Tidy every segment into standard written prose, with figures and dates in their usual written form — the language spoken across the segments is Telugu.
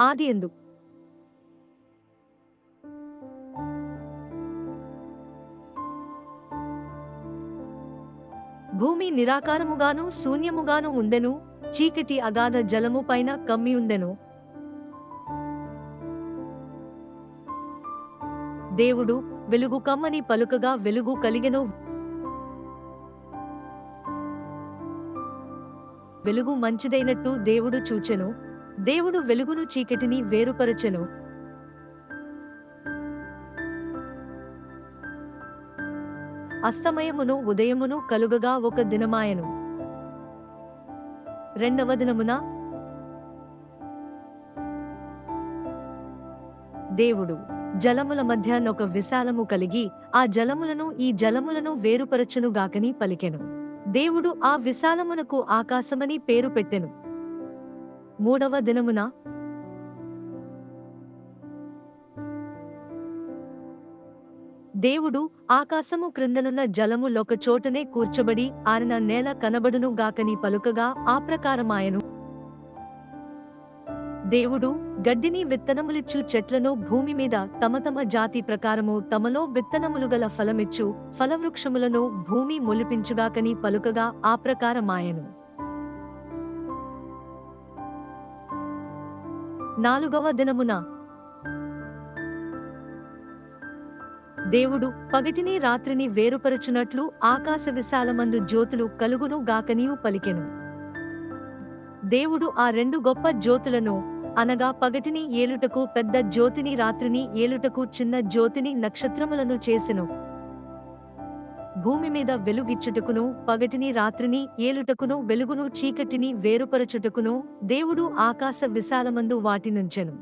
ఆదియందు భూమి నిరాకారముగాను శూన్యముగాను ఉండెను, చీకటి అగాధ జలము పైన కమ్మియుండెను. దేవుడు వెలుగు కమ్మని పలుకగా వెలుగు కలిగెను. వెలుగు మంచిదైనట్టు దేవుడు చూచెను. దేవుడు వెలుగును చీకటిని వేరుపరచెను. అస్తమయమును ఉదయమును కలుగగా ఒక దినమాయెను. రెండవ దినమున దేవుడు జలముల మధ్య ఒక విశాలము కలిగి ఆ జలములను ఈ జలములను వేరుపరచును గాకని పలికెను. దేవుడు ఆ విశాలమునకు ఆకాశమని పేరు పెట్టెను. మూడవ దినమున దేవుడు ఆకాశము క్రిందనున్న జలము లొక చోటనే కూర్చబడి ఆరిన నేల కనబడును గాకని పలుకగా ఆ ప్రకారమాయెను. దేవుడు గడ్డిని విత్తనములిచ్చు చెట్లను భూమి మీద తమ తమ జాతి ప్రకారము తమలో విత్తనములు గల ఫలమిచ్చు ఫలవృక్షములను భూమి మొలిపించుగాకని పలుకగా ఆ ప్రకారమాయెను. నాలుగవ దినమున దేవుడు పగటిని రాత్రిని వేరుపరచునట్లు ఆకాశ విశాలమందు జ్యోతులు కలుగును గాకనియు పలికెను. దేవుడు ఆ రెండు గొప్ప జ్యోతులను అనగా పగటిని ఏలుటకు పెద్ద జ్యోతిని రాత్రిని ఏలుటకు చిన్న జ్యోతిని నక్షత్రములను చేసెను. భూమి మీద వెలుగిచ్చుటకును పగటిని రాత్రిని ఏలుటకును వెలుగును చీకటిని వేరుపరచుటకును దేవుడు ఆకాశ విశాలమందు వాటినుంచెను.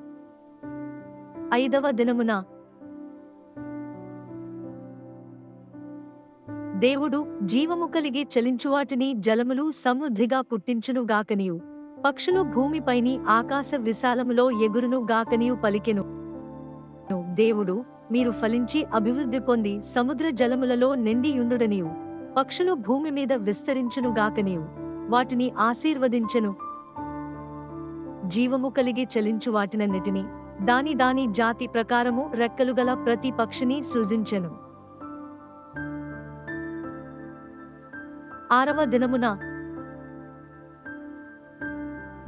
ఐదవ దినమున దేవుడు జీవము కలిగి చలించువాటిని జలములు సమృద్ధిగా పుట్టించును గాకనియు పక్షులు భూమిపైని ఆకాశ విశాలములో ఎగురును గాకనియు పలికెను. దేవుడు మీరు ఫలించి అభివృద్ధి పొంది సముద్ర జలములలో నిండియుండుడనియు పక్షులు భూమి మీద విస్తరించును గాకనియు వాటిని ఆశీర్వదించెను. జీవము కలిగి చలించు వాటినన్నిటినీ దాని దాని జాతి ప్రకారము రెక్కలుగల ప్రతి పక్షిని సృజించెను. ఆరవ దినమున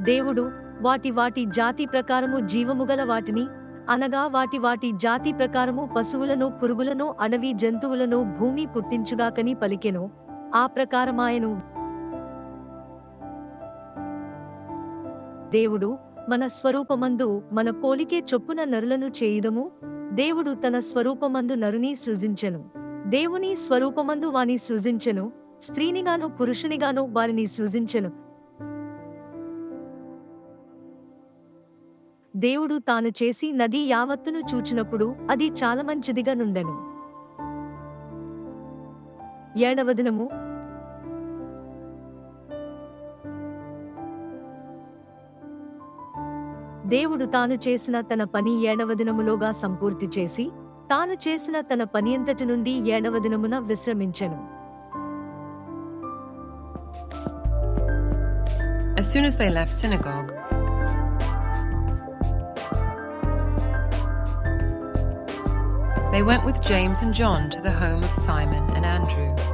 దేవుడు వాటి వాటి జాతి ప్రకారము జీవముగల వాటిని అనగా వాటి వాటి జాతి ప్రకారము పశువులను పురుగులను అడవి జంతువులను భూమి పుట్టించుగాకని పలికెను. ఆ ప్రకారమాయెను. దేవుడు మన స్వరూపమందు మన పోలికే చొప్పున నరులను చేయుదము. దేవుడు తన స్వరూపమందు నరుని సృజించెను. దేవుని స్వరూపమందు వాని సృజించెను. స్త్రీనిగాను పురుషునిగాను వారిని సృజించెను. దేవుడు తాను చేసి నది యావత్తును చూచినప్పుడు అది చాలా మంచిదిగా నుండెను. ఏడవ దినము దేవుడు తాను చేసిన తన పని ఏడవ దినములోగా సంపూర్తి చేసి తాను చేసిన తన పని అంతటి నుండి ఏడవ దినమున విశ్రమించెను. As soon as they left synagogue, they went with James and John to the home of Simon and Andrew.